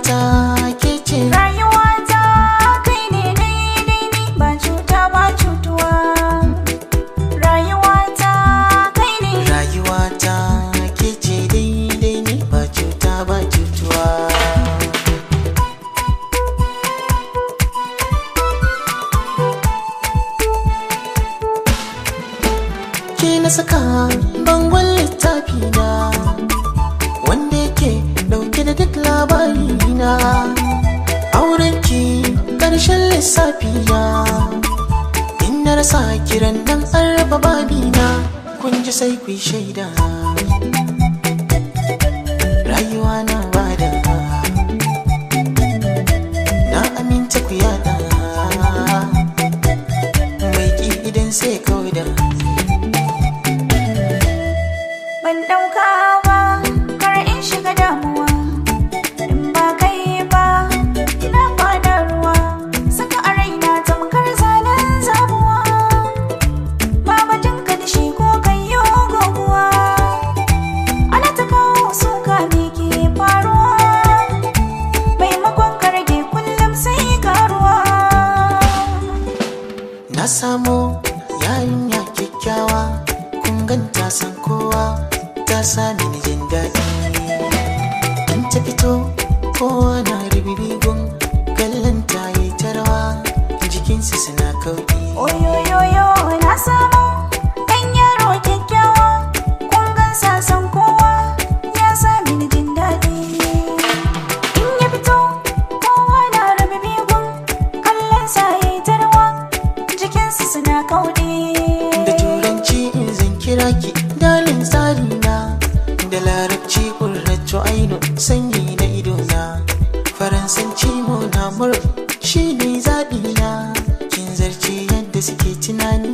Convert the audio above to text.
rayuwata ke ce. Rayuwata kai ne daidai ni ba cuta ba cutuwa. Rayuwata kai ne. Rayuwata ke ce daidai ni ba cuta ba cutuwa. Ke na saka bangon littafi na wanda yake dauke da duk labari na. Aurenki karshen lissafi na, in na rasa kiran nan an raba babina. Kun ji sai ku yi shaida, rayuwa na bada, na aminta ku yada, mai ki idan sai kauda. Ban ɗauka ba kar in shiga damuwa, in ba kai ba ina fada ruwa. Saka a raina tamkar zanen zabuwa, ba batun ka da shi ko kai yo goguwa. Ana ta kawo suka me ke faruwa, maimakon ka rage kullum sai karuwa. Na samo yarinya kyakkyawa, kun ganta san kowa, ta sami ni jin daɗi. In ta fito kowa na ribibigun, kallon ta yi ta rawa, jikinsu suna kauɗi. Oyoyoyo na samu ɗan yaro kyakkyawa, kun gansa san kowa ya sami ni jin daɗi. In ya fito kowa na rabe bigun, kallon sa ya yi tarwa, jikinsu suna kauɗi. Da turanci in zan kira ki dalin tsarina, da larabci ƙurratu aino sanyi na idona, faransanci mona mur shi ne zaɓina. Kin zarce yadda suke tunani,